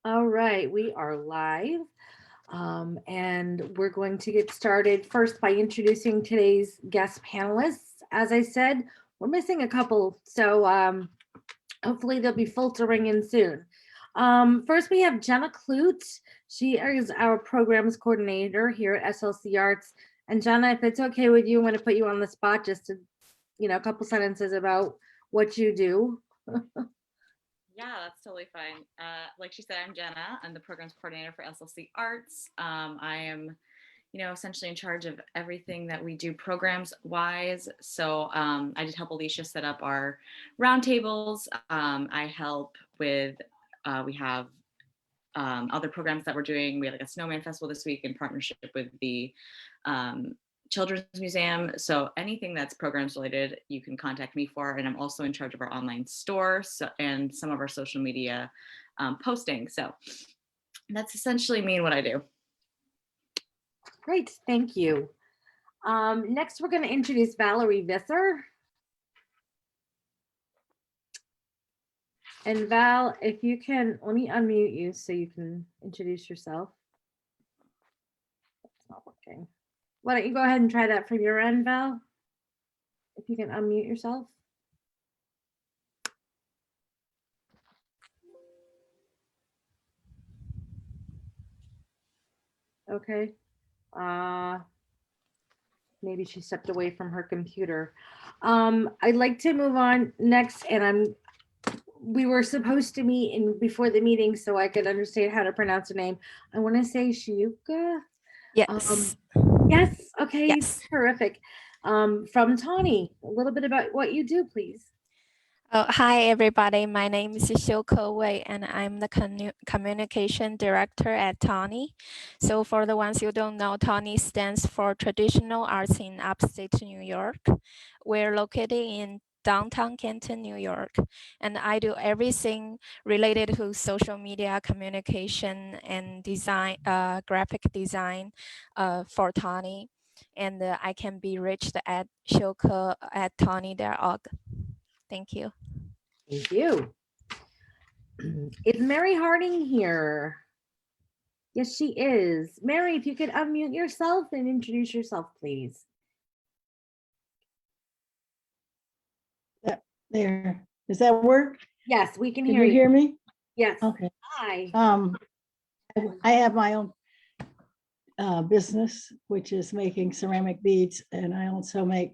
All right, we are live. And we're going to get started first by introducing today's guest panelists. As I said, we're missing a couple, so hopefully they'll be filtering in soon. First, we have Jenna Clute. She is our programs coordinator here at SLC Arts. And Jenna, if it's okay with you, I'm going to put you on the spot just to, a couple sentences about what you do. Yeah, that's totally fine. Like she said, I'm Jenna. I'm the programs coordinator for SLC Arts. I am, essentially in charge of everything that we do programs wise. So I did help Alicia set up our roundtables. I help with, we have other programs that we're doing. We had like a snowman festival this week in partnership with the Children's Museum. So anything that's programs related, you can contact me for. And I'm also in charge of our online store and some of our social media posting. So that's essentially me and what I do. Great, thank you. Next, we're going to introduce Valerie Vither. And Val, if you can, let me unmute you so you can introduce yourself. It's not working. Why don't you go ahead and try that from your end, Val? If you can unmute yourself. Okay. Maybe she stepped away from her computer. I'd like to move on next, and we were supposed to meet in before the meeting so I could understand how to pronounce her name. I want to say Shiuka. Yes. Yes. Okay. Yes. Terrific. From Tawny, a little bit about what you do, please. Hi, everybody. My name is Shoko Wei, and I'm the communication director at Tawny. So for the ones you don't know, Tawny stands for Traditional Arts in Upstate New York. We're located in downtown Canton, New York, and I do everything related to social media communication and design, graphic design for Tawny. And I can be reached at shoko@tawny.org. Thank you. Thank you. Is Mary Harding here? Yes, she is. Mary, if you could unmute yourself and introduce yourself, please. There. Does that work? Yes, we can Can hear you you. hear me? Yes. Okay. Hi. I have my own business, which is making ceramic beads, and I also make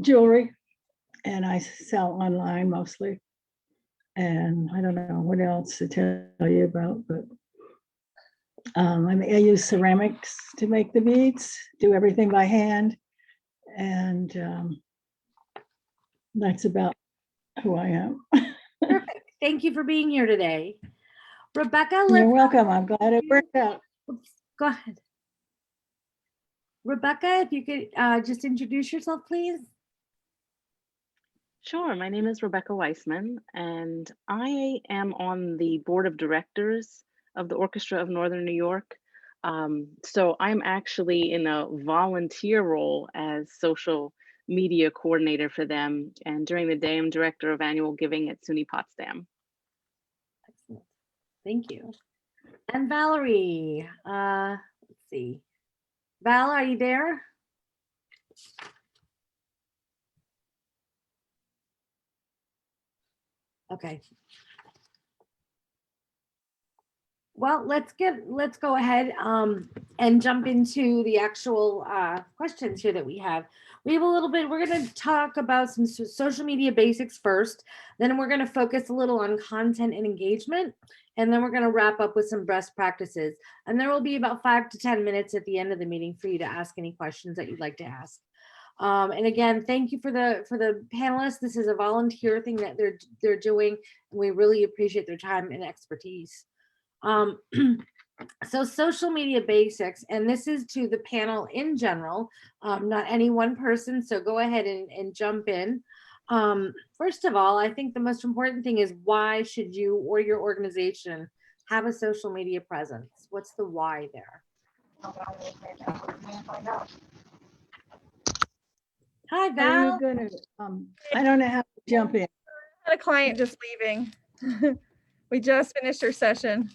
jewelry, and I sell online mostly. And I don't know what else to tell you about, but I use ceramics to make the beads, do everything by hand, and that's about who I am. Perfect. Thank you for being here today. Rebecca, You're welcome. I'm glad it worked out. Oops, go ahead. Rebecca, if you could just introduce yourself, please. Sure. My name is Rebecca Weissman, and I am on the board of directors of the Orchestra of Northern New York. So I'm actually in a volunteer role as social media coordinator for them. And during the day, I'm director of annual giving at SUNY Potsdam. Excellent. Thank you. And Valerie, let's see. Val, are you there? Okay. Well, let's go ahead and jump into the actual questions here that we have. We have a little bit, we're going to talk about some social media basics first, then we're going to focus a little on content and engagement, and then we're going to wrap up with some best practices. And there will be about 5 to 10 minutes at the end of the meeting for you to ask any questions that you'd like to ask. And again, thank you for the panelists. This is a volunteer thing that they're doing, and we really appreciate their time and expertise. So social media basics, and this is to the panel in general, not any one person, so go ahead and jump in. First of all, I think the most important thing is, why should you or your organization have a social media presence? What's the why there? Hi, Val. Are you gonna, I don't know how to jump in. I had a client just leaving. We just finished our session.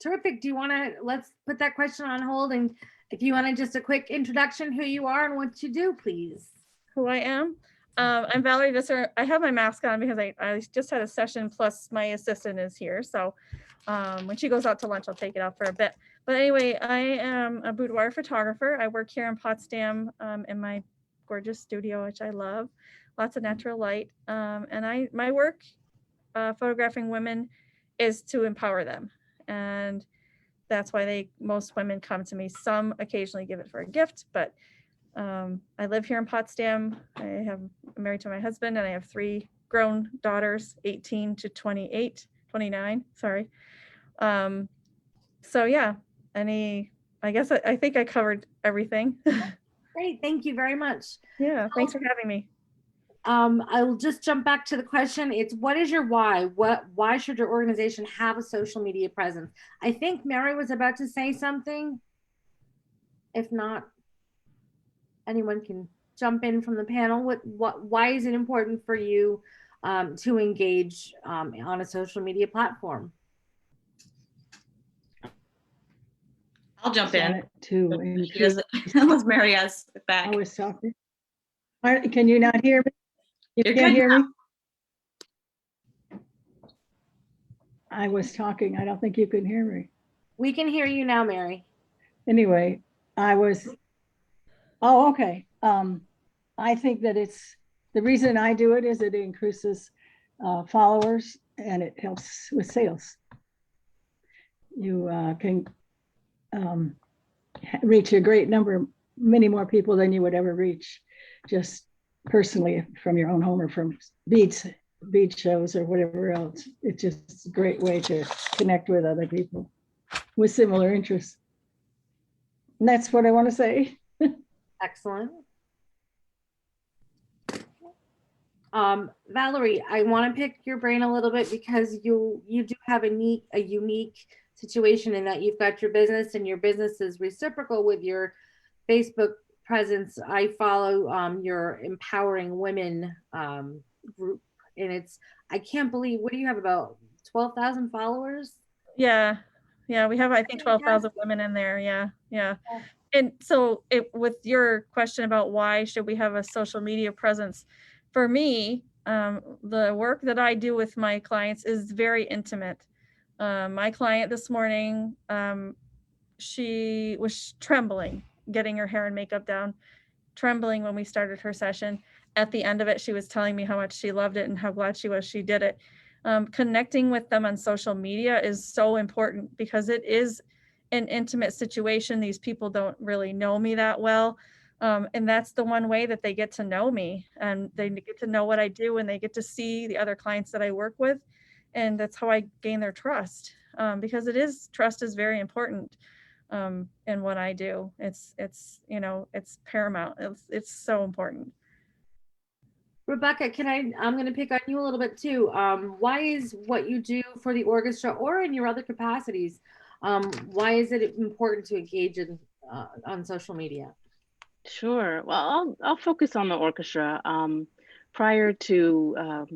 Terrific. Do you want to, let's put that question on hold, and if you want to just a quick introduction, who you are and what you do, please. Who I am? I'm Valerie Vither. I have my mask on because I just had a session, plus my assistant is here. So when she goes out to lunch, I'll take it out for a bit. But anyway, I am a boudoir photographer. I work here in Potsdam in my gorgeous studio, which I love. Lots of natural light. And my work photographing women is to empower them. And that's why most women come to me. Some occasionally give it for a gift, but I live here in Potsdam. I'm married to my husband, and I have 3 grown daughters, 18 to 29, sorry. So yeah, I guess I think I covered everything. Great, thank you very much. Yeah, thanks for having me. I will just jump back to the question. It's, what is your why? Why should your organization have a social media presence? I think Mary was about to say something. If not, anyone can jump in from the panel. Why is it important for you to engage on a social media platform? I'll jump in. To She doesn't, unless Mary has it back. I was talking. Can you not hear me? You You're can't good hear now. me? I was talking. I don't think you can hear me. We can hear you now, Mary. Anyway, okay. I think that the reason I do it is it increases followers and it helps with sales. You can reach a great number, many more people than you would ever reach just personally from your own home or from beach shows or whatever else. It's just a great way to connect with other people with similar interests. And that's what I want to say. Excellent. Valerie, I want to pick your brain a little bit because you do have a unique situation in that you've got your business, and your business is reciprocal with your Facebook presence. I follow your Empowering Women group, and I can't believe, what do you have, about 12,000 followers? Yeah, we have, I think, 12,000 women in there. Yeah. And so with your question about why should we have a social media presence, for me, the work that I do with my clients is very intimate. My client this morning, she was trembling, getting her hair and makeup down, trembling when we started her session. At the end of it, she was telling me how much she loved it and how glad she was she did it. Connecting with them on social media is so important because it is an intimate situation. These people don't really know me that well. And that's the one way that they get to know me, and they get to know what I do, and they get to see the other clients that I work with. And that's how I gain their trust, because trust is very important in what I do. It's paramount. It's so important. Rebecca, I'm going to pick on you a little bit too. Why is what you do for the orchestra or in your other capacities, why is it important to engage on social media? Sure. Well, I'll focus on the orchestra. Prior to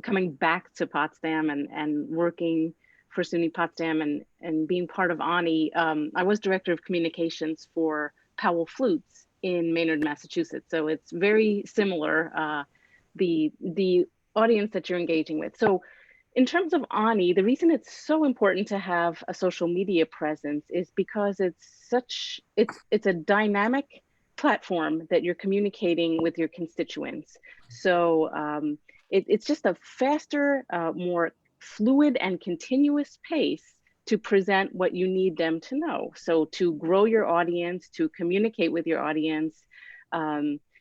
coming back to Potsdam and working for SUNY Potsdam and being part of ANI, I was director of communications for Powell Flutes in Maynard, Massachusetts. So it's very similar, the audience that you're engaging with. So in terms of ANI, the reason it's so important to have a social media presence is because it's a dynamic platform that you're communicating with your constituents. So it's just a faster, more fluid and continuous pace to present what you need them to know. So to grow your audience, to communicate with your audience,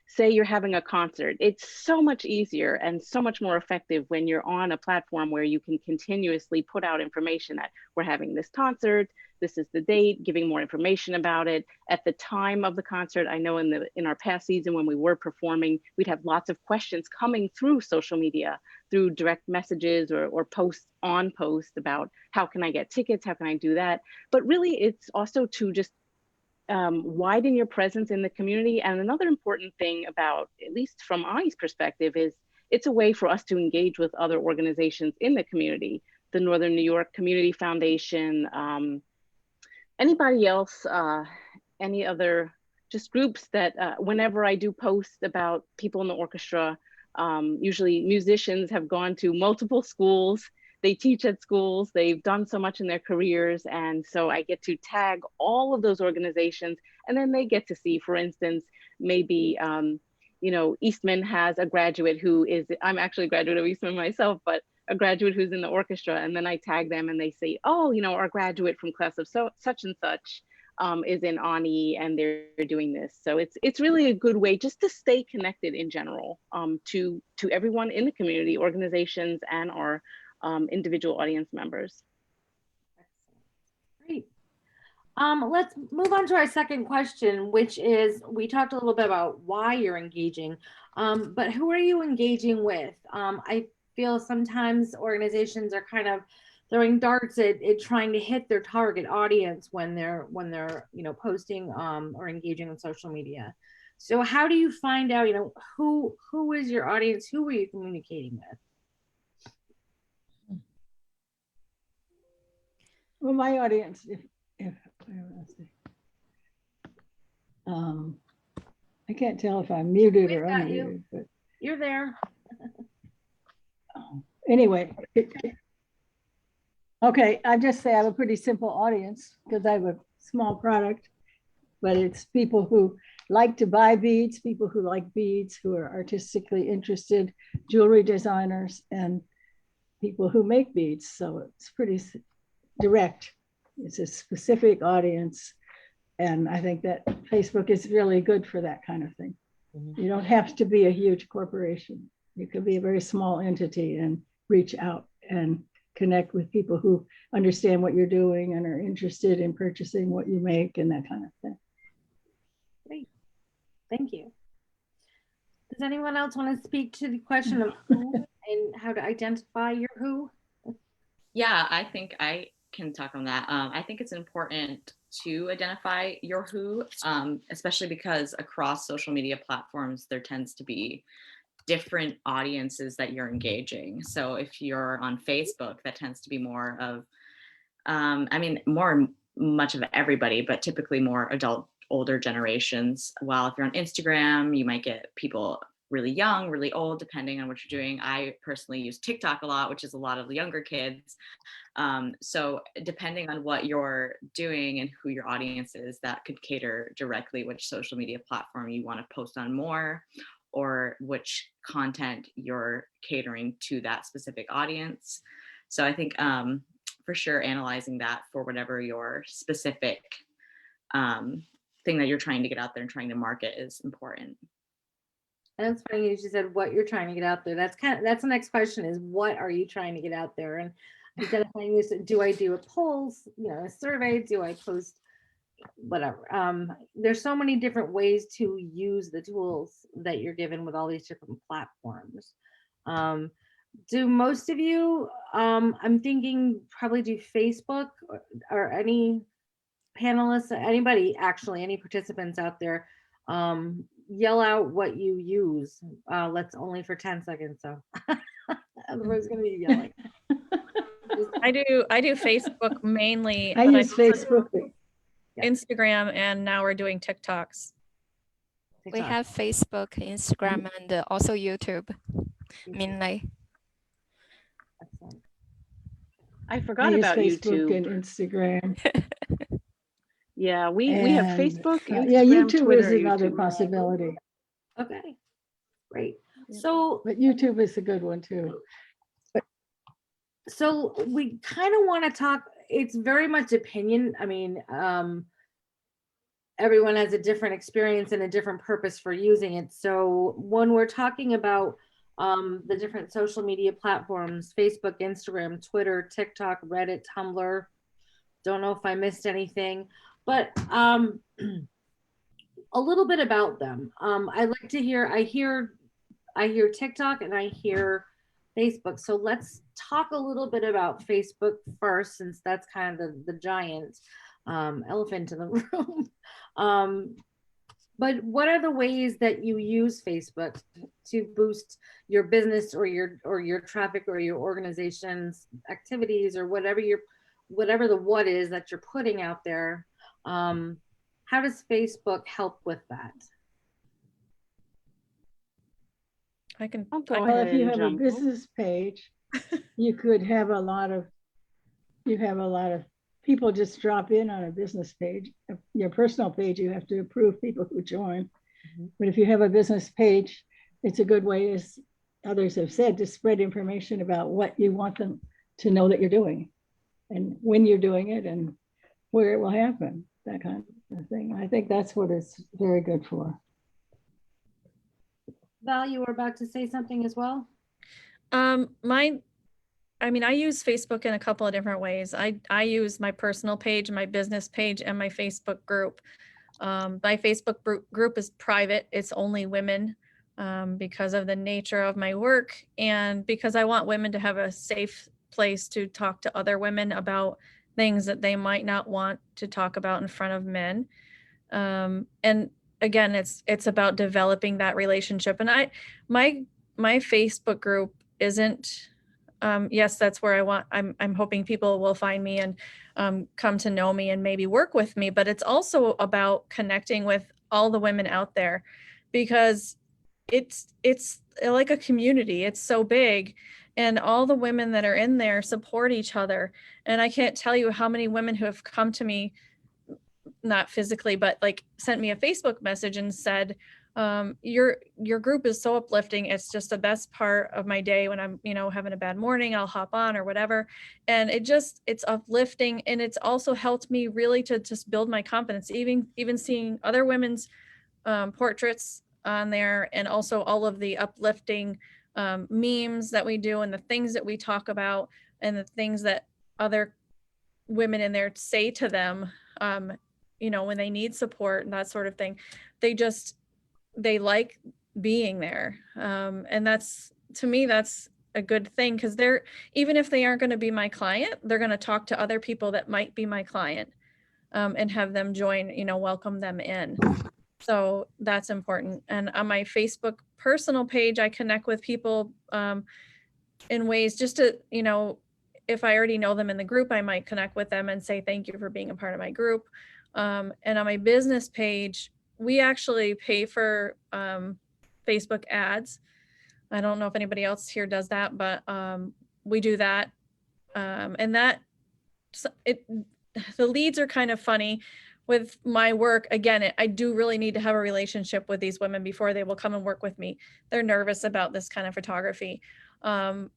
say you're having a concert, it's so much easier and so much more effective when you're on a platform where you can continuously put out information that we're having this concert, this is the date, giving more information about it. At the time of the concert, I know in our past season when we were performing, we'd have lots of questions coming through social media, through direct messages or posts on posts about how can I get tickets, how can I do that? But really it's also to just widen your presence in the community. And another important thing about, at least from ANI's perspective, is it's a way for us to engage with other organizations in the community, the Northern New York Community Foundation, anybody else, any other just groups that whenever I do post about people in the orchestra, usually musicians have gone to multiple schools, they teach at schools, they've done so much in their careers. And so I get to tag all of those organizations, and then they get to see, for instance, maybe, you know, Eastman has a graduate who is, I'm actually a graduate of Eastman myself, but a graduate who's in the orchestra, and then I tag them and they say, oh, you know, our graduate from class of such and such is in Ani and they're doing this. So it's really a good way just to stay connected in general to everyone in the community, organizations, and our individual audience members. Great. Let's move on to our second question, which is, we talked a little bit about why you're engaging, but who are you engaging with? I feel sometimes organizations are kind of throwing darts at trying to hit their target audience when they're you know, posting or engaging on social media. So how do you find out, you know, who is your audience? Who are you communicating with? Well, my audience, if I can't tell if I'm muted or We've got you. unmuted, but You're there. anyway. Okay, I just say I have a pretty simple audience because I have a small product, but it's people who like to buy beads, people who like beads, who are artistically interested, jewelry designers, and people who make beads. So it's pretty direct. It's a specific audience. And I think that Facebook is really good for that kind of thing. You don't have to be a huge corporation. You could be a very small entity and reach out and connect with people who understand what you're doing and are interested in purchasing what you make and that kind of thing. Great. Thank you. Does anyone else want to speak to the question of who and how to identify your who? Yeah, I think I can talk on that. I think it's important to identify your who, especially because across social media platforms, there tends to be different audiences that you're engaging. So if you're on Facebook, that tends to be more of, I mean, much of everybody, but typically more adult, older generations. While if you're on Instagram, you might get people really young, really old, depending on what you're doing. I personally use TikTok a lot, which is a lot of the younger kids. So depending on what you're doing and who your audience is, that could cater directly which social media platform you want to post on more, or which content you're catering to that specific audience. So I think for sure analyzing that for whatever your specific thing that you're trying to get out there and trying to market is important. And it's funny you said what you're trying to get out there. That's the next question is, what are you trying to get out there? And identifying this, do I do a polls, you know, a survey? Do I post whatever? There's so many different ways to use the tools that you're given with all these different platforms. Do most of you, I'm thinking probably do Facebook or any panelists, anybody actually, any participants out there, yell out what you use. Let's only for 10 seconds. So otherwise going to be yelling. I do Facebook mainly. I but use Facebook. Instagram, and now we're doing TikToks. We TikTok. have Facebook, Instagram, and also YouTube mainly. Excellent. I forgot I use about Facebook YouTube. and Instagram. Yeah, we have And, Facebook, Instagram, yeah, YouTube Twitter, is another YouTube. possibility, Okay, great. Yeah. So YouTube is a good one too. we kind of want to talk, it's very much opinion. I mean, everyone has a different experience and a different purpose for using it. So when we're talking about the different social media platforms, Facebook, Instagram, Twitter, TikTok, Reddit, Tumblr, don't know if I missed anything, but a little bit about them. I like to hear, I hear TikTok and I hear Facebook. So let's talk a little bit about Facebook first, since that's kind of the giant elephant in the room. But what are the ways that you use Facebook to boost your business or your traffic or your organization's activities or whatever the what is that you're putting out there? How does Facebook help with that? I'll go Well, ahead if you and have a jump. business page, you could have a lot of people just drop in on a business page. Your personal page, you have to approve people who join. But if you have a business page, it's a good way, as others have said, to spread information about what you want them to know that you're doing and when you're doing it and where it will happen, that kind of thing. I think that's what it's very good for. Val, you were about to say something as well? I use Facebook in a couple of different ways. I use my personal page, my business page, and my Facebook group. My Facebook group is private. It's only women because of the nature of my work and because I want women to have a safe place to talk to other women about things that they might not want to talk about in front of men. And again, it's about developing that relationship. And my Facebook group isn't, yes, that's where I'm hoping people will find me and come to know me and maybe work with me, but it's also about connecting with all the women out there because it's like a community. It's so big and all the women that are in there support each other. And I can't tell you how many women who have come to me, not physically, but like sent me a Facebook message and said, your group is so uplifting. It's just the best part of my day when I'm, having a bad morning, I'll hop on or whatever. And it's uplifting. And it's also helped me really to just build my confidence, even seeing other women's portraits on there and also all of the uplifting memes that we do and the things that we talk about and the things that other women in there say to them, when they need support and that sort of thing. They like being there. And to me, that's a good thing because even if they aren't going to be my client, they're going to talk to other people that might be my client and have them join, welcome them in. So that's important. And on my Facebook personal page, I connect with people in ways just to, if I already know them in the group, I might connect with them and say, thank you for being a part of my group. And on my business page, we actually pay for Facebook ads. I don't know if anybody else here does that, but we do that. And the leads are kind of funny with my work. Again, I do really need to have a relationship with these women before they will come and work with me. They're nervous about this kind of photography.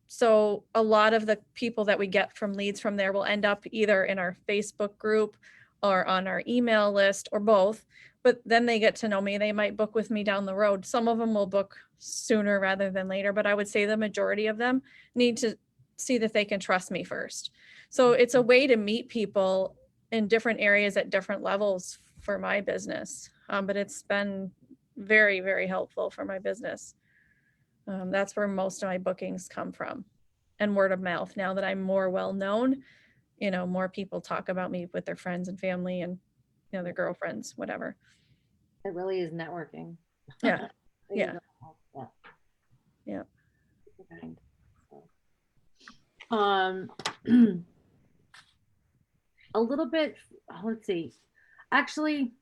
So a lot of the people that we get from leads from there will end up either in our Facebook group or on our email list or both, but then they get to know me. They might book with me down the road. Some of them will book sooner rather than later, but I would say the majority of them need to see that they can trust me first. So it's a way to meet people in different areas at different levels for my business. But it's been very, very helpful for my business. That's where most of my bookings come from, and word of mouth. Now that I'm more well-known, more people talk about me with their friends and family and, their girlfriends, whatever. It really is networking. Yeah. Yeah. Yeah. A little bit, let's see. Actually,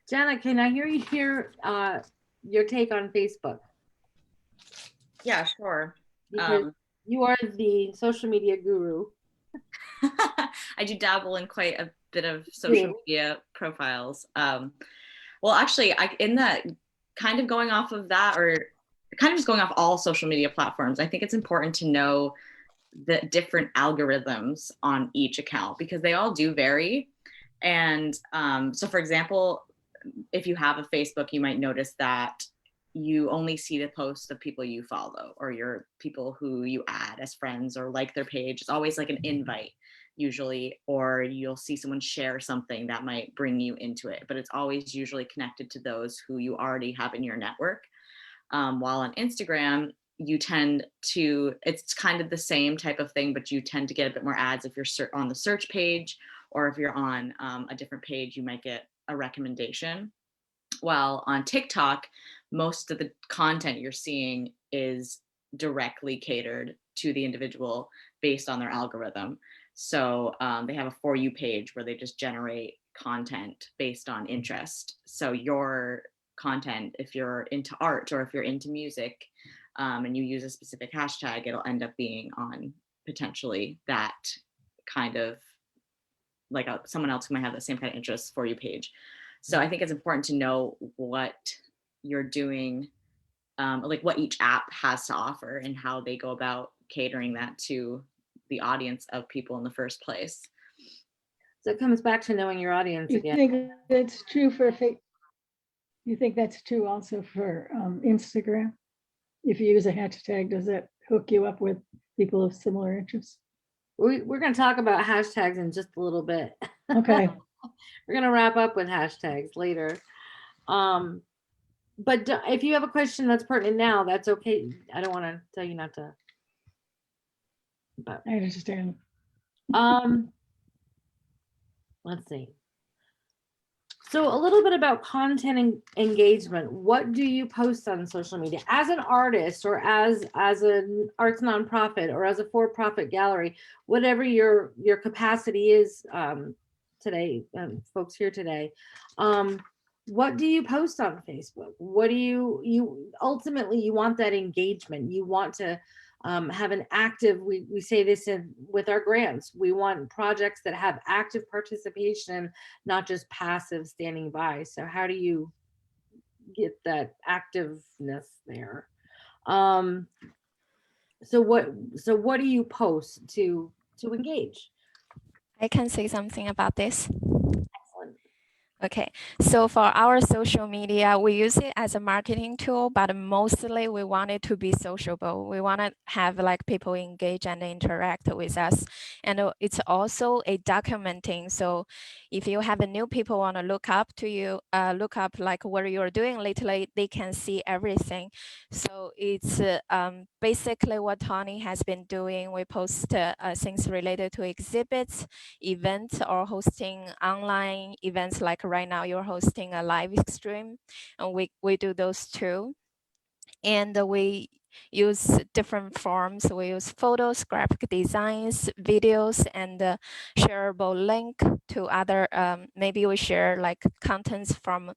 Jenna, can I hear your take on Facebook? Yeah, sure. Because you are the social media guru. I do dabble in quite a bit of social media profiles. Well, actually, in that kind of going off of that, or kind of just going off all social media platforms, I think it's important to know the different algorithms on each account because they all do vary. And so, for example, if you have a Facebook, you might notice that you only see the posts of people you follow or your people who you add as friends or like their page. It's always like an invite usually, or you'll see someone share something that might bring you into it, but it's always usually connected to those who you already have in your network. While on Instagram, you tend to, it's kind of the same type of thing, but you tend to get a bit more ads if you're on the search page, or if you're on a different page, you might get a recommendation. Well, on TikTok, most of the content you're seeing is directly catered to the individual based on their algorithm. So they have a For You page where they just generate content based on interest. So your content, if you're into art or if you're into music, and you use a specific hashtag, it'll end up being on potentially that kind of like someone else who might have the same kind of interests For You page. So I think it's important to know what you're doing, like what each app has to offer and how they go about catering that to the audience of people in the first place. So it comes back to knowing your audience You again. think that's true for you think that's true also for Instagram? If you use a hashtag, does that hook you up with people of similar interests? We're going to talk about hashtags in just a little bit. Okay. We're going to wrap up with hashtags later. But if you have a question that's pertinent now, that's okay. I don't want to tell you not to. But I understand. let's see. So a little bit about content and engagement. What do you post on social media as an artist or as an arts nonprofit or as a for-profit gallery, whatever your capacity is today, folks here today. What do you post on Facebook? What do you ultimately, you want that engagement. You want to have an active, we say this with our grants, we want projects that have active participation, not just passive standing by. So how do you get that activeness there? So what do you post to engage? I can say something about this. Excellent. Okay, so for our social media, we use it as a marketing tool, but mostly we want it to be sociable. We want to have like people engage and interact with us. And it's also a documenting. So if you have a new people want to look up to you, look up like what you're doing lately, they can see everything. So it's basically what Tony has been doing. We post things related to exhibits, events, or hosting online events. Like right now you're hosting a live stream, and we do those too. And we use different forms. We use photos, graphic designs, videos, and shareable link to other, maybe we share like contents from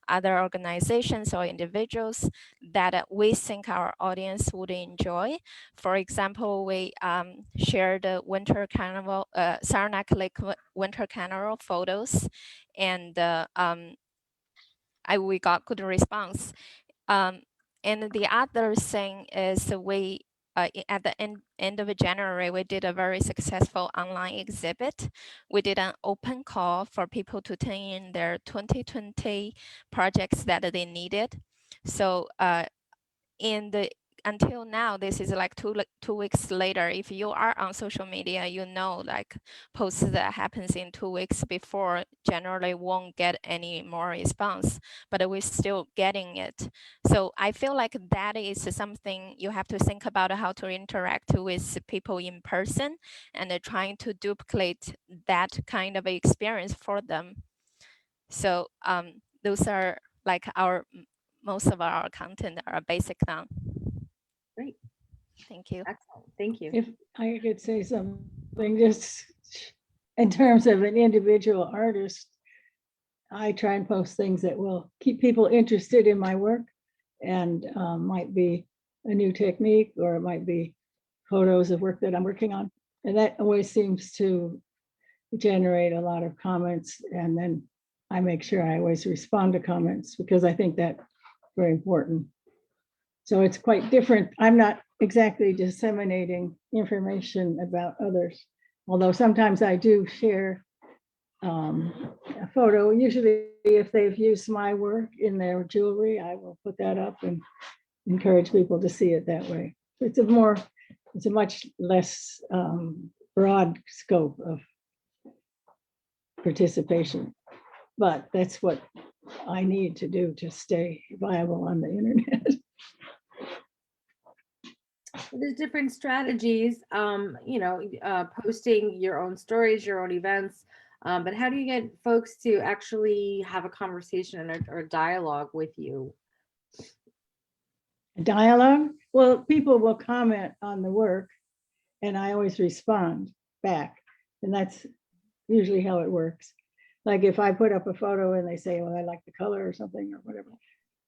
other organizations or individuals that we think our audience would enjoy. For example, we shared the Winter Carnival, Saranac Lake Winter Carnival photos, and we got good response. And the other thing is we, at the end of January, we did a very successful online exhibit. We did an open call for people to turn in their 2020 projects that they needed. So until now, this is like two weeks later. If you are on social media, you know, like posts that happens in 2 weeks before generally won't get any more response, but we're still getting it. So I feel like that is something you have to think about, how to interact with people in person and trying to duplicate that kind of experience for them. So those are like most of our content are basic now. Great. Thank you. Excellent. Thank you. If I could say something, just in terms of an individual artist, I try and post things that will keep people interested in my work, and might be a new technique, or it might be photos of work that I'm working on. And that always seems to generate a lot of comments. And then I make sure I always respond to comments, because I think that's very important. So it's quite different. I'm not exactly disseminating information about others, although sometimes I do share a photo. Usually if they've used my work in their jewelry, I will put that up and encourage people to see it that way. It's a much less broad scope of participation, but that's what I need to do to stay viable on the internet. There's different strategies, posting your own stories, your own events, But how do you get folks to actually have a conversation or a dialogue with you? Dialogue? Well, people will comment on the work and I always respond back. And that's usually how it works. Like if I put up a photo and they say, well, I like the color or something or whatever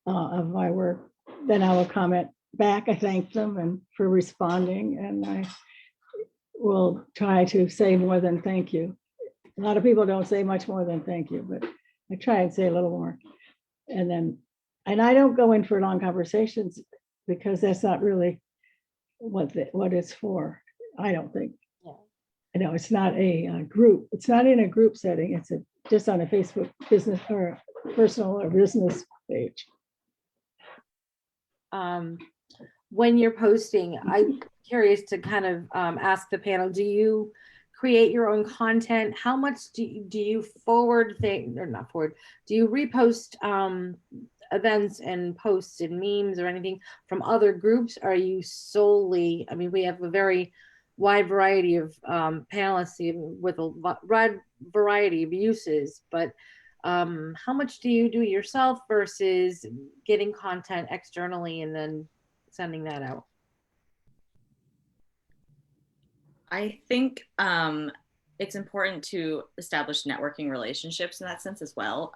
of my work, then I will comment back. I thank them and for responding, and I will try to say more than thank you. A lot of people don't say much more than thank you, but I try and say a little more. And I don't go in for long conversations because that's not really what it's for. I don't think. Yeah. You know, it's not a group. It's not in a group setting. It's just on a Facebook business or personal or business page. When you're posting, I'm curious to kind of ask the panel, do you create your own content? How much do you forward things, or not forward, do you repost events and posts and memes or anything from other groups? Are you solely, I mean, we have a very wide variety of panelists with a wide variety of uses, but how much do you do yourself versus getting content externally and then sending that out? I think it's important to establish networking relationships in that sense as well,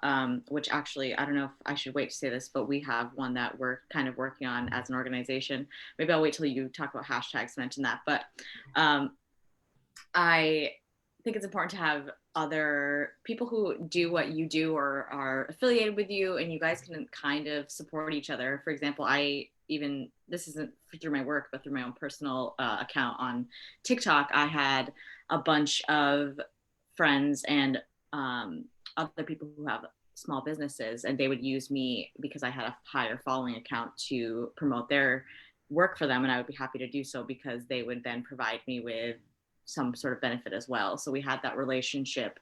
which actually, I don't know if I should wait to say this, but we have one that we're kind of working on as an organization. Maybe I'll wait till you talk about hashtags to mention that. But I think it's important to have other people who do what you do or are affiliated with you, and you guys can kind of support each other. For example, this isn't through my work, but through my own personal account on TikTok, I had a bunch of friends and other people who have small businesses, and they would use me because I had a higher following account to promote their work for them, and I would be happy to do so because they would then provide me with some sort of benefit as well. So we had that relationship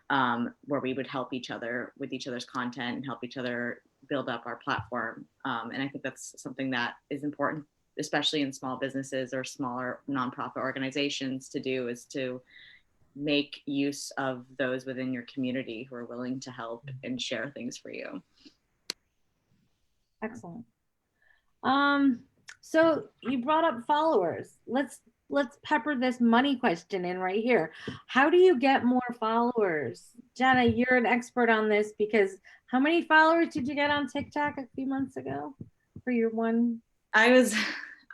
where we would help each other with each other's content and help each other build up our platform. And I think that's something that is important, especially in small businesses or smaller nonprofit organizations, to do, is to make use of those within your community who are willing to help and share things for you. Excellent. So you brought up followers. Let's pepper this money question in right here. How do you get more followers? Jenna, you're an expert on this, because how many followers did you get on TikTok a few months ago for your one? I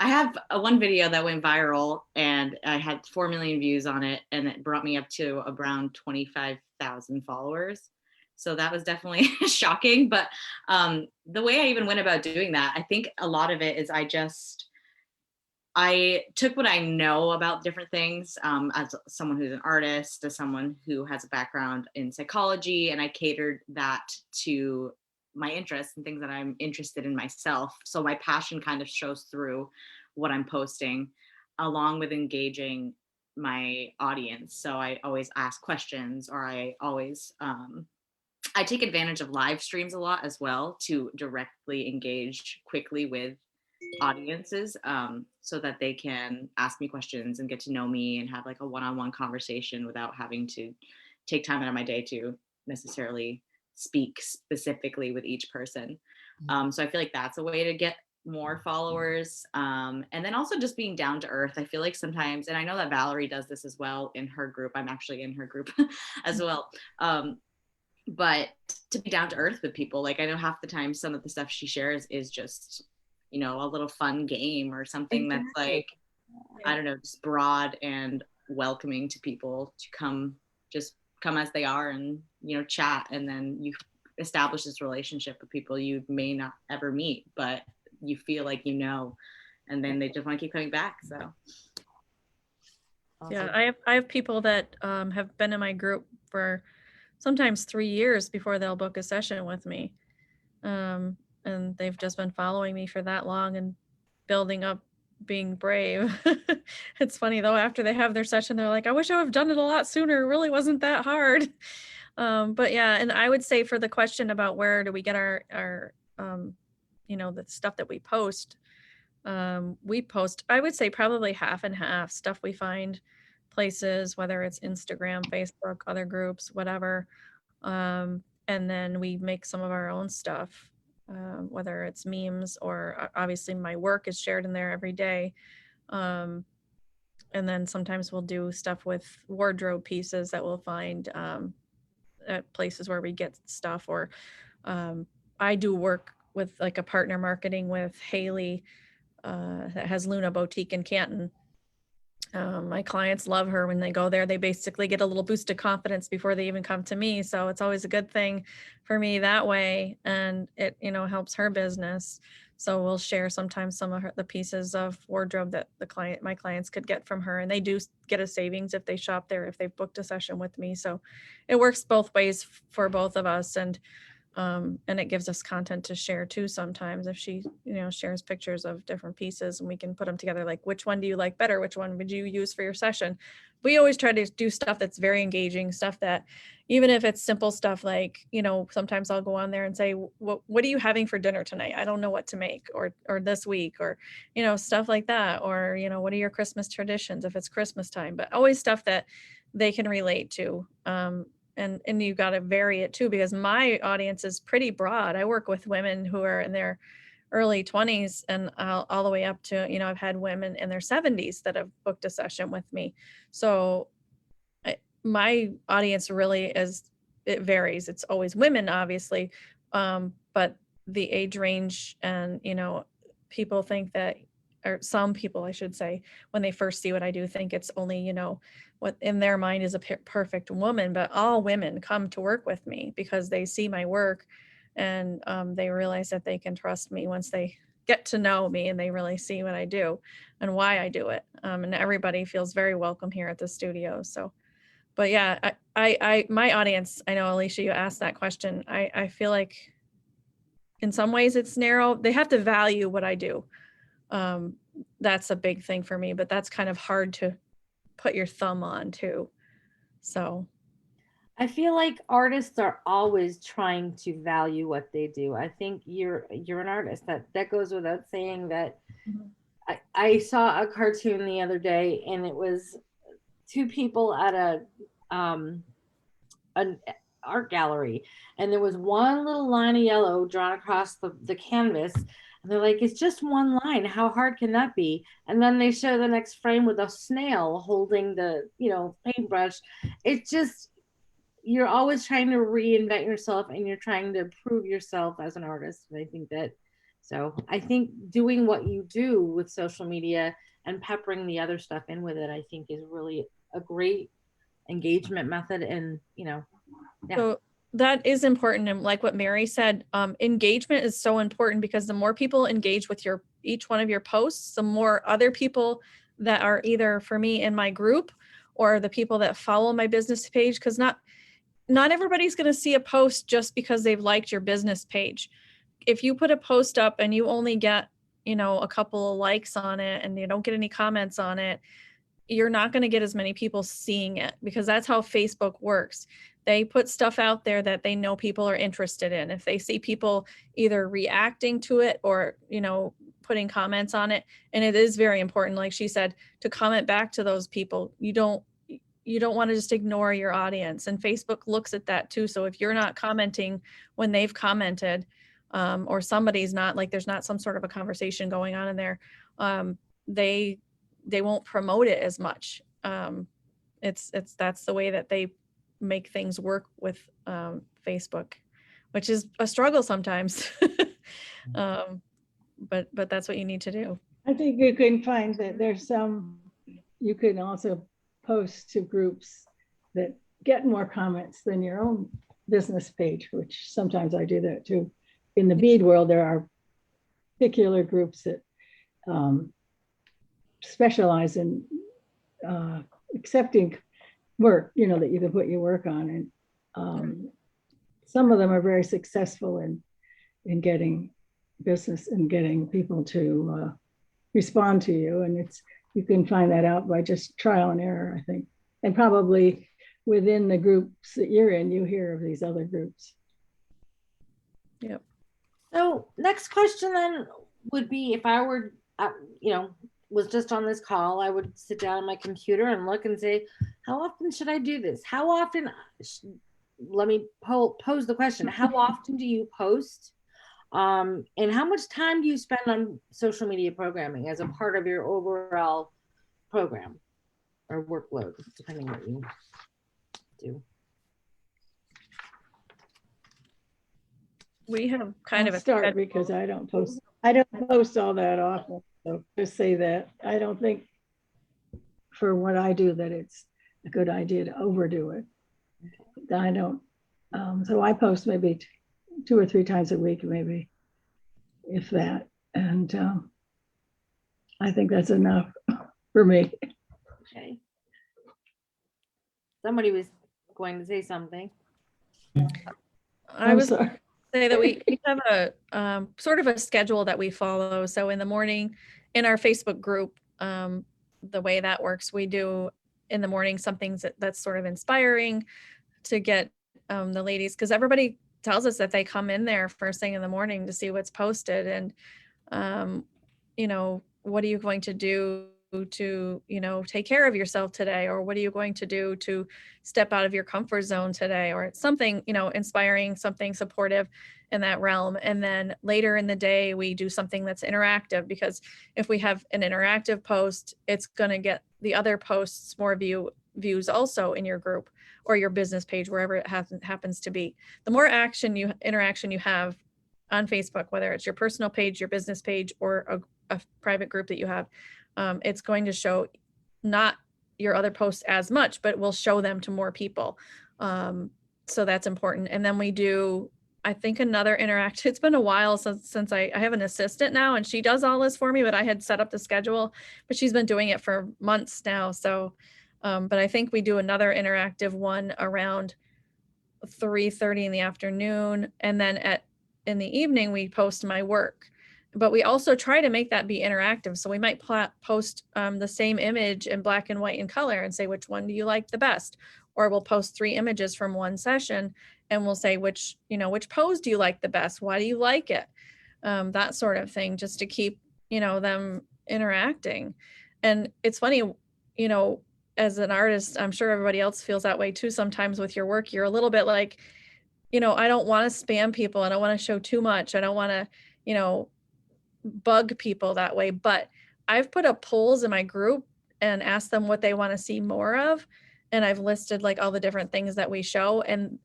have one video that went viral and I had 4 million views on it, and it brought me up to around 25,000 followers. So that was definitely shocking. But the way I even went about doing that, I think a lot of it is I took what I know about different things as someone who's an artist, as someone who has a background in psychology, and I catered that to my interests and things that I'm interested in myself. So my passion kind of shows through what I'm posting, along with engaging my audience. So I always ask questions, or I always I take advantage of live streams a lot as well to directly engage quickly with audiences, so that they can ask me questions and get to know me and have like a one-on-one conversation without having to take time out of my day to necessarily speak specifically with each person. So I feel like that's a way to get more followers. And then also just being down to earth. I feel like sometimes, and I know that Valerie does this as well in her group. I'm actually in her group as well. But to be down to earth with people, like I know half the time some of the stuff she shares is just, you know, a little fun game or something that's like, I don't know, just broad and welcoming to people to come as they are and, you know, chat. And then you establish this relationship with people you may not ever meet, but you feel like, you know, and then they just want to keep coming back. So. Yeah, I have people that have been in my group for sometimes 3 years before they'll book a session with me. And they've just been following me for that long and building up, being brave. It's funny though, after they have their session, they're like, I wish I would have done it a lot sooner. It really wasn't that hard. But yeah, and I would say for the question about where do we get our you know, the stuff that we post, I would say probably half and half. Stuff we find places, whether it's Instagram, Facebook, other groups, whatever. And then we make some of our own stuff, whether it's memes or obviously my work is shared in there every day. And then sometimes we'll do stuff with wardrobe pieces that we'll find at places where we get stuff, or I do work with like a partner marketing with Haley that has Luna Boutique in Canton. My clients love her. When they go there, they basically get a little boost of confidence before they even come to me. So it's always a good thing for me that way. And it, helps her business. So we'll share sometimes some of the pieces of wardrobe that my clients could get from her. And they do get a savings if they shop there, if they've booked a session with me. So it works both ways for both of us. And it gives us content to share too sometimes if she shares pictures of different pieces, and we can put them together, like which one do you like better, which one would you use for your session. We always try to do stuff that's very engaging, stuff that even if it's simple stuff like sometimes I'll go on there and say, what are you having for dinner tonight? I don't know what to make, or this week, or stuff like that, or what are your Christmas traditions if it's Christmas time, but always stuff that they can relate to. And you got to vary it too, because my audience is pretty broad. I work with women who are in their early 20s and all the way up to, I've had women in their 70s that have booked a session with me. So my audience really it varies. It's always women, obviously, but the age range and, people think that, or some people, I should say, when they first see what I do, think it's only, what in their mind is a perfect woman, but all women come to work with me because they see my work and they realize that they can trust me once they get to know me and they really see what I do and why I do it. And everybody feels very welcome here at the studio. So, but yeah, I my audience, I know, Alicia, you asked that question. I feel like in some ways it's narrow. They have to value what I do. That's a big thing for me, but that's kind of hard to put your thumb on too. So I feel like artists are always trying to value what they do. I think you're an artist. That goes without saying. That I saw a cartoon the other day, and it was two people at an art gallery, and there was one little line of yellow drawn across the canvas, and they're like, it's just one line, how hard can that be? And then they show the next frame with a snail holding the paintbrush. It's just, you're always trying to reinvent yourself, and you're trying to prove yourself as an artist. And I think doing what you do with social media and peppering the other stuff in with it, I think is really a great engagement method. And yeah. So that is important. And like what Mary said, engagement is so important, because the more people engage with each one of your posts, the more other people that are either for me in my group or the people that follow my business page, because not everybody's going to see a post just because they've liked your business page. If you put a post up and you only get, a couple of likes on it and you don't get any comments on it, you're not going to get as many people seeing it, because that's how Facebook works. They put stuff out there that they know people are interested in. If they see people either reacting to it or, putting comments on it, and it is very important, like she said, to comment back to those people. You don't want to just ignore your audience, and Facebook looks at that too. So if you're not commenting when they've commented, or somebody's not, like there's not some sort of a conversation going on in there, they won't promote it as much. That's the way that they make things work with Facebook, which is a struggle sometimes. But that's what you need to do. I think you can find that there's you can also post to groups that get more comments than your own business page, which sometimes I do that too. In the bead world, there are particular groups that specialize in accepting work, that you can put your work on. And some of them are very successful in getting business and getting people to respond to you. And you can find that out by just trial and error, I think. And probably within the groups that you're in, you hear of these other groups. Yep. So next question then would be, if I were, was just on this call, I would sit down on my computer and look and say, how often should I do this? How often, let me pose the question, how often do you post? And how much time do you spend on social media programming as a part of your overall program or workload, depending what you do? We have kind of I'll a start schedule. because I don't post all that often. So just say that I don't think for what I do that it's a good idea to overdo it. I don't. So I post maybe 2 or 3 times a week, maybe, if that. And I think that's enough for me. Okay. Somebody was going to say something. I I'm was sorry. say that we have a sort of a schedule that we follow. So in the morning in our Facebook group, the way that works, we do in the morning something that's sort of inspiring to get the ladies, because everybody tells us that they come in there first thing in the morning to see what's posted and you know, what are you going to do to, you know, take care of yourself today, or what are you going to do to step out of your comfort zone today, or something, you know, inspiring, something supportive in that realm. And then later in the day we do something that's interactive, because if we have an interactive post, it's going to get the other posts more views also in your group or your business page, wherever it happens to be. The more interaction you have on Facebook, whether it's your personal page, your business page, or a private group that you have, it's going to show not your other posts as much, but we'll show them to more people. So that's important. And then we do, I think, another interact. It's been a while since I have an assistant now, and she does all this for me, but I had set up the schedule, but she's been doing it for months now. So, but I think we do another interactive one around 3:30 in the afternoon. And then in the evening, we post my work. But we also try to make that be interactive. So we might post the same image in black and white and color and say, which one do you like the best? Or we'll post 3 images from one session and we'll say, which pose do you like the best? Why do you like it? That sort of thing, just to keep, you know, them interacting. And it's funny, you know, as an artist, I'm sure everybody else feels that way too. Sometimes with your work, you're a little bit like, you know, I don't want to spam people. I don't want to show too much. I don't want to, you know, bug people that way. But I've put up polls in my group and asked them what they want to see more of. And I've listed like all the different things that we show. And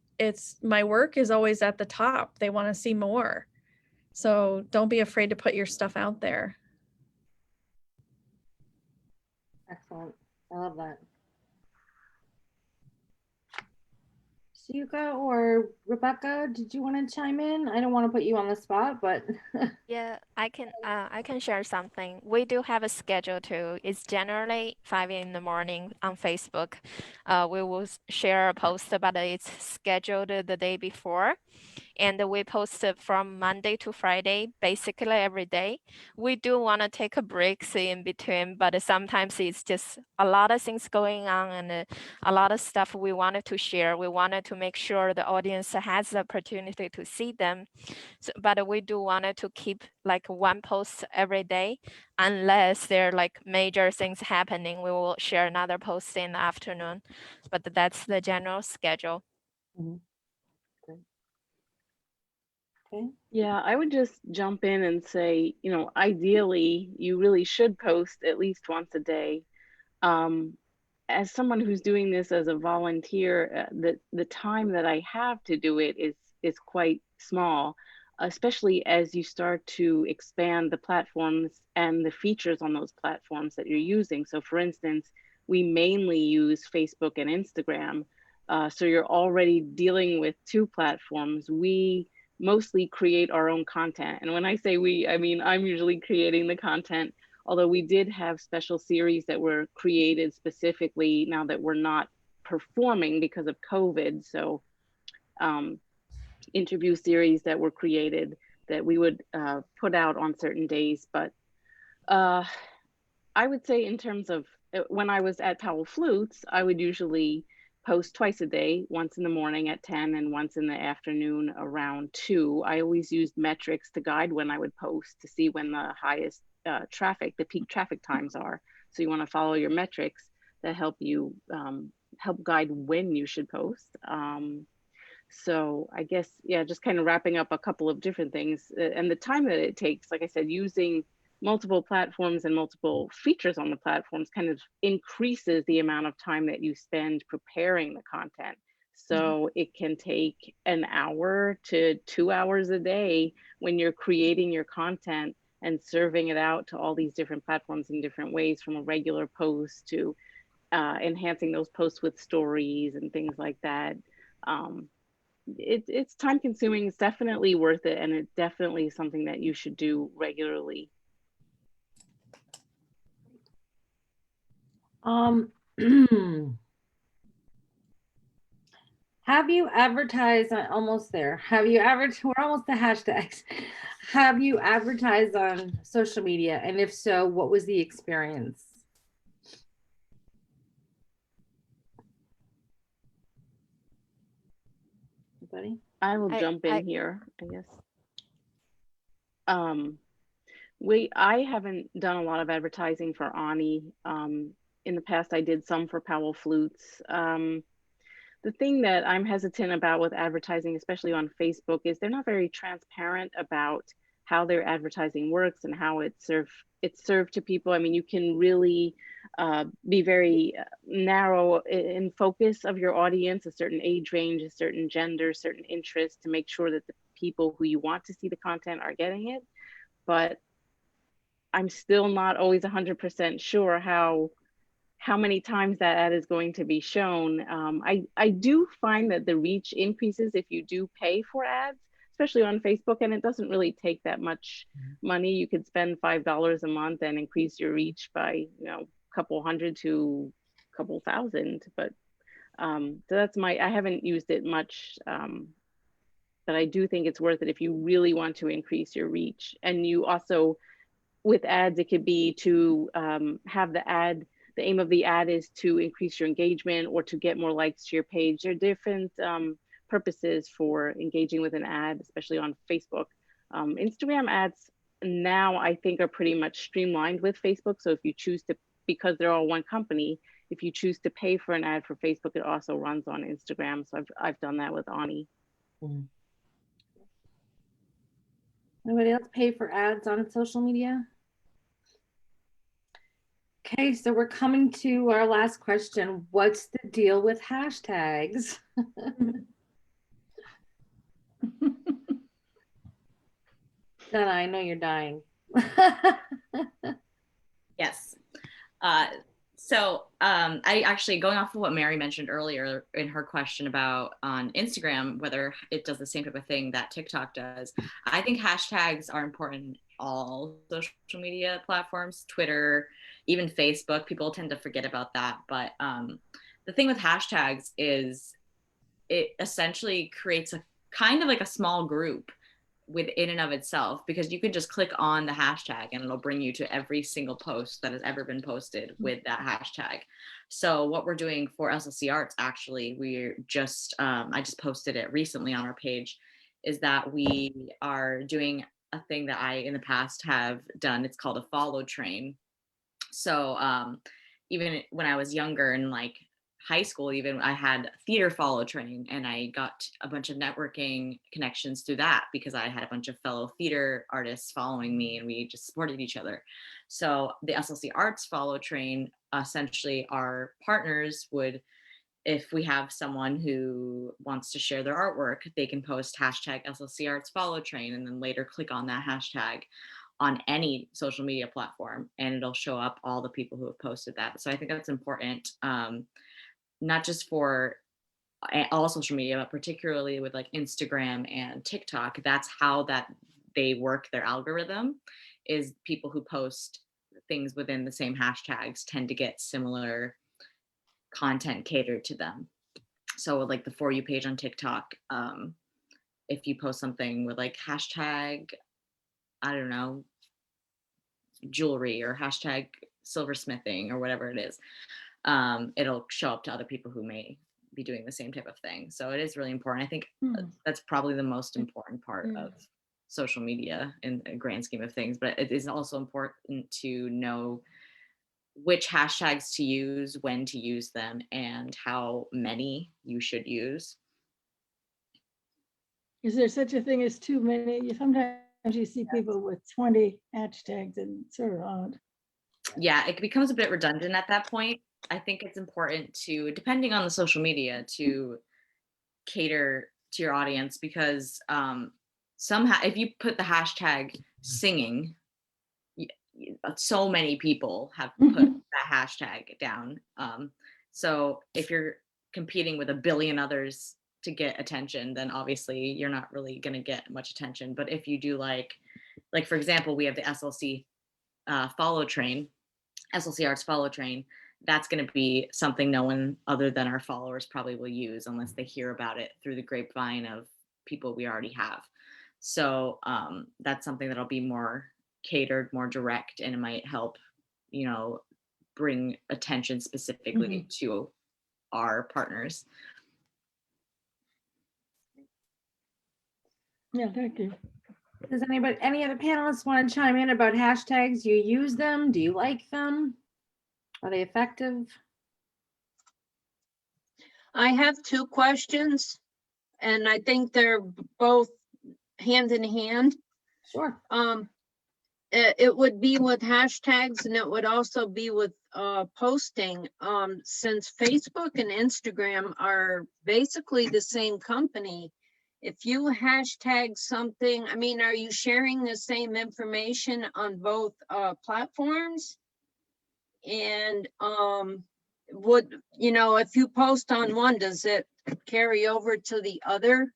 my work is always at the top. They want to see more. So don't be afraid to put your stuff out there. Excellent. I love that. Yuka or Rebecca, did you want to chime in? I don't want to put you on the spot, but Yeah, I can share something. We do have a schedule too. It's generally 5 in the morning on Facebook. We will share a post about it's scheduled the day before. And we post it from Monday to Friday, basically every day. We do want to take a break in between, but sometimes it's just a lot of things going on and a lot of stuff we wanted to share. We wanted to make sure the audience has the opportunity to see them. So, but we do wanted to keep like one post every day, unless there are like major things happening, we will share another post in the afternoon. But that's the general schedule. okay. Yeah, I would just jump in and say, you know, ideally, you really should post at least once a day. As someone who's doing this as a volunteer, the time that I have to do it is quite small, especially as you start to expand the platforms and the features on those platforms that you're using. So for instance, we mainly use Facebook and Instagram. So you're already dealing with 2 platforms. We mostly create our own content. And when I say we, I mean, I'm usually creating the content, although we did have special series that were created specifically now that we're not performing because of COVID. So interview series that were created that we would put out on certain days. But I would say in terms of when I was at Powell Flutes, I would usually post twice a day, once in the morning at 10 and once in the afternoon around 2. I always used metrics to guide when I would post to see when the highest traffic, the peak traffic times are. So you want to follow your metrics that help you help guide when you should post. So I guess, yeah, just kind of wrapping up a couple of different things and the time that it takes, like I said, using multiple platforms and multiple features on the platforms kind of increases the amount of time that you spend preparing the content. So it can take an hour to 2 hours a day when you're creating your content and serving it out to all these different platforms in different ways, from a regular post to enhancing those posts with stories and things like that. It's time consuming. It's definitely worth it, and it's definitely something that you should do regularly. Have you advertised on, almost there? Have you advertised? We're almost to hashtags. Have you advertised on social media? And if so, what was the experience? Anybody? I will jump in here, I guess. I haven't done a lot of advertising for Ani. In the past, I did some for Powell Flutes. The thing that I'm hesitant about with advertising, especially on Facebook, is they're not very transparent about how their advertising works and how it's served to people. I mean, you can really be very narrow in focus of your audience, a certain age range, a certain gender, certain interest, to make sure that the people who you want to see the content are getting it. But I'm still not always 100% sure how many times that ad is going to be shown. I do find that the reach increases if you do pay for ads, especially on Facebook, and it doesn't really take that much money. You could spend $5 a month and increase your reach by, a couple hundred to a couple thousand. But so that's I haven't used it much, but I do think it's worth it if you really want to increase your reach. And you also, with ads, it could be to have the aim of the ad is to increase your engagement or to get more likes to your page. There are different purposes for engaging with an ad, especially on Facebook. Instagram ads now, I think, are pretty much streamlined with Facebook. So if you choose to, because they're all one company, if you choose to pay for an ad for Facebook, it also runs on Instagram. So I've done that with Ani. Anybody else pay for ads on social media? Okay, so we're coming to our last question. What's the deal with hashtags? Donna, I know you're dying. Yes. So I actually, going off of what Mary mentioned earlier in her question about on Instagram, whether it does the same type of thing that TikTok does, I think hashtags are important in all social media platforms, Twitter, even Facebook. People tend to forget about that. But the thing with hashtags is it essentially creates a kind of like a small group within and of itself, because you can just click on the hashtag and it'll bring you to every single post that has ever been posted with that hashtag. So what we're doing for SLC Arts, actually, we're just, I just posted it recently on our page, is that we are doing a thing that I in the past have done. It's called a follow train. So even when I was younger and like high school, even, I had theater follow train, and I got a bunch of networking connections through that because I had a bunch of fellow theater artists following me and we just supported each other. So the SLC Arts follow train, essentially our partners would, if we have someone who wants to share their artwork, they can post hashtag SLC Arts follow train and then later click on that hashtag on any social media platform and it'll show up all the people who have posted that. So I think that's important. Not just for all social media, but particularly with like Instagram and TikTok. That's how that they work their algorithm, is people who post things within the same hashtags tend to get similar content catered to them. So like the For You page on TikTok, if you post something with like hashtag, I don't know, jewelry or hashtag silversmithing or whatever it is, it'll show up to other people who may be doing the same type of thing. So it is really important. I think that's probably the most important part of social media in a grand scheme of things, but it is also important to know which hashtags to use, when to use them, and how many you should use. Is there such a thing as too many? Sometimes you see people with 20 hashtags and it's sort of odd. Yeah, it becomes a bit redundant at that point. I think it's important to, depending on the social media, to cater to your audience, because somehow if you put the hashtag singing, so many people have put that hashtag down. So if you're competing with a billion others to get attention, then obviously you're not really going to get much attention. But if you do like for example, we have the SLC follow train, SLC Arts follow train. That's going to be something no one other than our followers probably will use unless they hear about it through the grapevine of people we already have. So that's something that'll be more catered, more direct, and it might help, bring attention specifically to our partners. Yeah, thank you. Does any other panelists want to chime in about hashtags? Do you use them? Do you like them? Are they effective? I have two questions, and I think they're both hand in hand. Sure. It would be with hashtags, and it would also be with posting. Since Facebook and Instagram are basically the same company, if you hashtag something, I mean, are you sharing the same information on both platforms? And if you post on one, does it carry over to the other?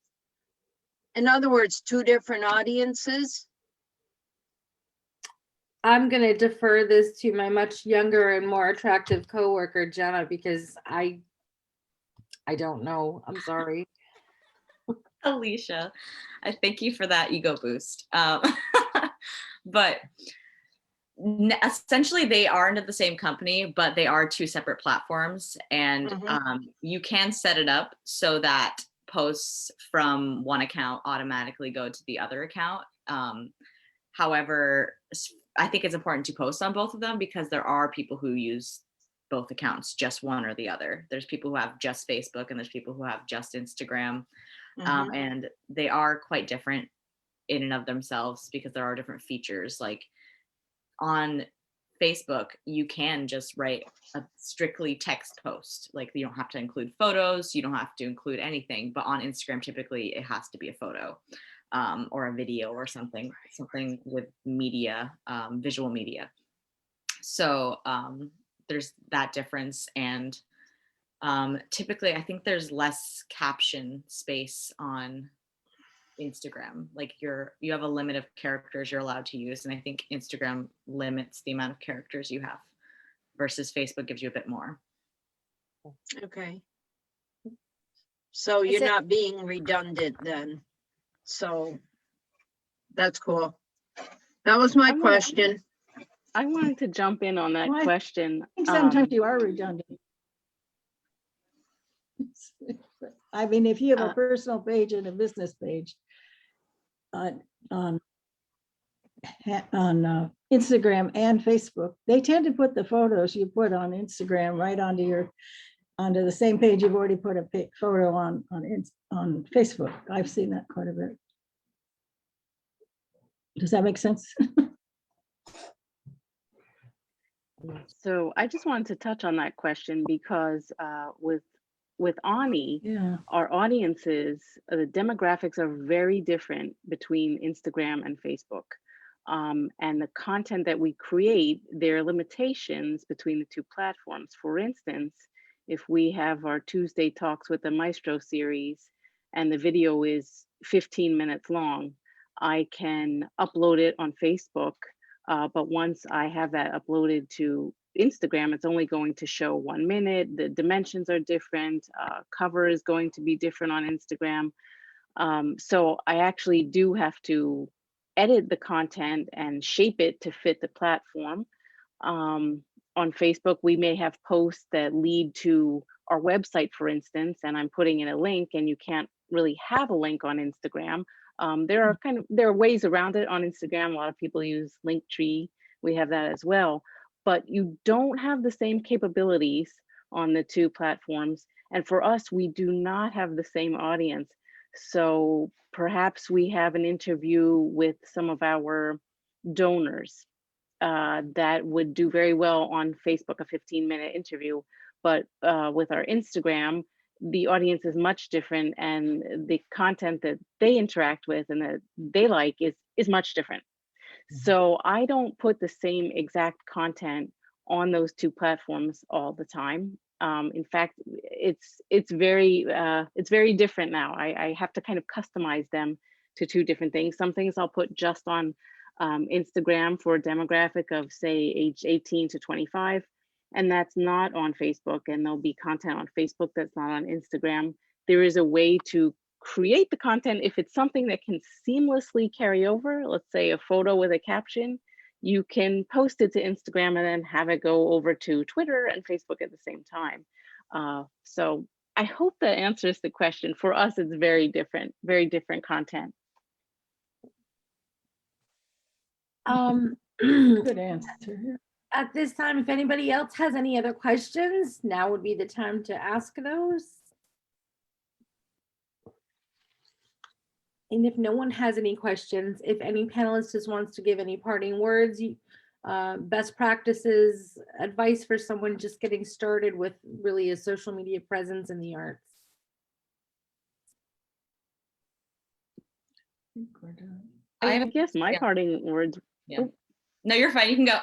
In other words, two different audiences? I'm going to defer this to my much younger and more attractive coworker, Jenna, because I don't know. I'm sorry. Alicia, I thank you for that ego boost. But essentially they are under the same company, but they are two separate platforms, and you can set it up so that posts from one account automatically go to the other account. However, I think it's important to post on both of them because there are people who use both accounts, just one or the other. There's people who have just Facebook and there's people who have just Instagram. And they are quite different in and of themselves because there are different features. Like on Facebook, you can just write a strictly text post. Like you don't have to include photos, you don't have to include anything. But on Instagram, typically it has to be a photo or a video or something with media, visual media. So there's that difference. And typically, I think there's less caption space on Instagram. Like you have a limit of characters you're allowed to use, and I think Instagram limits the amount of characters you have, versus Facebook gives you a bit more. Okay. So you're not being redundant then. So that's cool. That was my question. I wanted to jump in on that question. I think sometimes you are redundant. I mean, if you have a personal page and a business page on Instagram and Facebook, they tend to put the photos you put on Instagram right onto the same page you've already put a photo on Facebook. I've seen that quite a bit. Does that make sense? So I just wanted to touch on that question because with Ani, our audiences, the demographics are very different between Instagram and Facebook. And the content that we create, there are limitations between the two platforms. For instance, if we have our Tuesday Talks with the Maestro series and the video is 15 minutes long, I can upload it on Facebook. But once I have that uploaded to Instagram, it's only going to show 1 minute. The dimensions are different. Cover is going to be different on Instagram. So I actually do have to edit the content and shape it to fit the platform. On Facebook, we may have posts that lead to our website, for instance, and I'm putting in a link, and you can't really have a link on Instagram. There are ways around it on Instagram. A lot of people use Linktree. We have that as well, but you don't have the same capabilities on the two platforms. And for us, we do not have the same audience. So perhaps we have an interview with some of our donors that would do very well on Facebook, a 15-minute interview. But with our Instagram, the audience is much different, and the content that they interact with and that they like is much different. So I don't put the same exact content on those two platforms all the time. In fact, it's very different now. I have to kind of customize them to two different things. Some things I'll put just on Instagram for a demographic of, say, age 18 to 25, and that's not on Facebook. And there'll be content on Facebook that's not on Instagram. There is a way to create the content if it's something that can seamlessly carry over. Let's say a photo with a caption, you can post it to Instagram and then have it go over to Twitter and Facebook at the same time. So I hope that answers the question. For us, it's very different content. Good answer. At this time, if anybody else has any other questions, now would be the time to ask those. And if no one has any questions, if any panelist just wants to give any parting words, best practices, advice for someone just getting started with really a social media presence in the arts. I guess my parting words. Yeah. No, you're fine. You can go.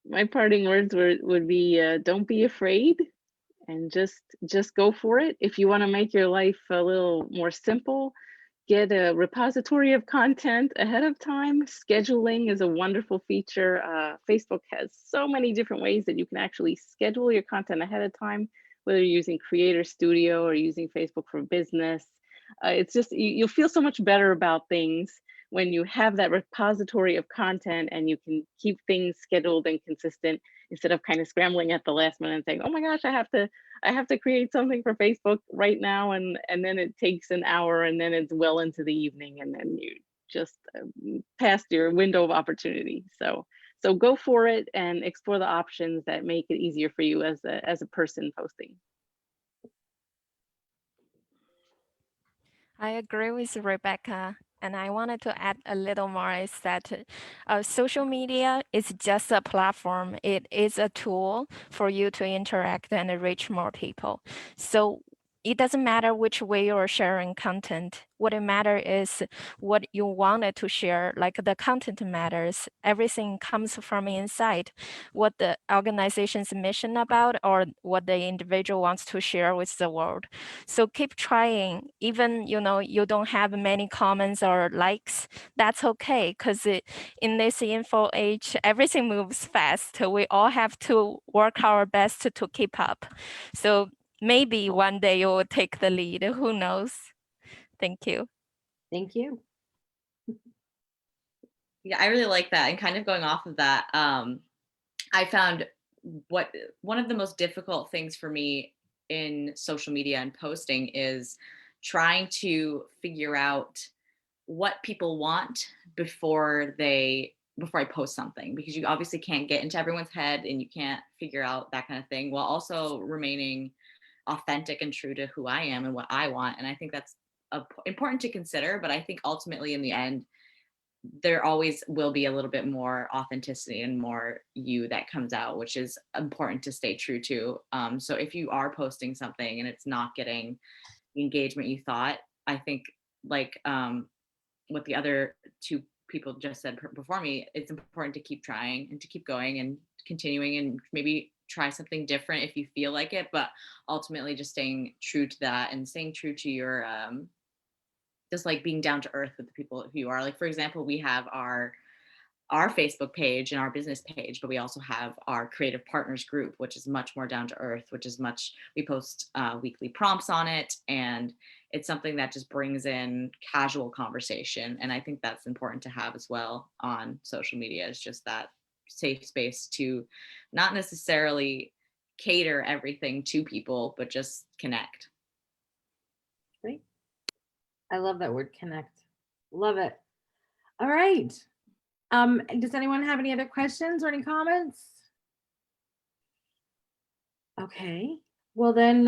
My parting words would be, don't be afraid, and just go for it. If you want to make your life a little more simple, get a repository of content ahead of time. Scheduling is a wonderful feature. Facebook has so many different ways that you can actually schedule your content ahead of time, whether you're using Creator Studio or using Facebook for Business. It's just, you'll feel so much better about things when you have that repository of content and you can keep things scheduled and consistent, instead of kind of scrambling at the last minute and saying, oh my gosh, I have to create something for Facebook right now, and then it takes an hour, and then it's well into the evening, and then you just past your window of opportunity. So go for it and explore the options that make it easier for you as a person posting. I agree with Rebecca. And I wanted to add a little more, is that social media is just a platform. It is a tool for you to interact and reach more people. So it doesn't matter which way you're sharing content. What it matters is what you wanted to share, like the content matters. Everything comes from inside, what the organization's mission about, or what the individual wants to share with the world. So keep trying, even you don't have many comments or likes, that's okay, because in this info age, everything moves fast. We all have to work our best to keep up. So maybe one day you will take the lead, who knows? Thank you. Thank you. Yeah, I really like that. And kind of going off of that, I found one of the most difficult things for me in social media and posting is trying to figure out what people want before I post something, because you obviously can't get into everyone's head and you can't figure out that kind of thing, while also remaining authentic and true to who I am and what I want. And I think that's important to consider, but I think ultimately in the end, there always will be a little bit more authenticity and more you that comes out, which is important to stay true to. So if you are posting something and it's not getting the engagement you thought, I think like what the other two people just said before me, it's important to keep trying and to keep going and continuing, and maybe try something different if you feel like it, but ultimately just staying true to that and staying true to your just like being down to earth with the people who you are. Like, for example, we have our Facebook page and our business page, but we also have our creative partners group, which is much more down to earth, we post weekly prompts on it. And it's something that just brings in casual conversation. And I think that's important to have as well on social media, is just that safe space to not necessarily cater everything to people, but just connect. Great. I love that word, connect. Love it. All right. Does anyone have any other questions or any comments? Okay, well then,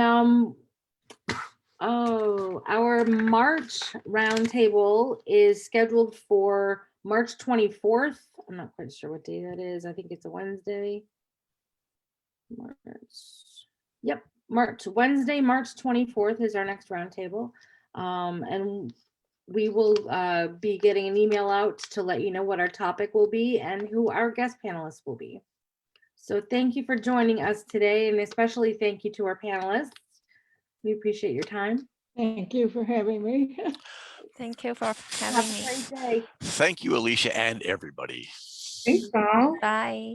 our March roundtable is scheduled for March 24th. I'm not quite sure what day that is. I think it's a Wednesday. March. Yep, Wednesday, March 24th is our next roundtable. And we will be getting an email out to let you know what our topic will be and who our guest panelists will be. So thank you for joining us today, and especially thank you to our panelists. We appreciate your time. Thank you for having me. Thank you for Have having a me. great day. Thank you, Alicia, and everybody. Thanks, all. Bye.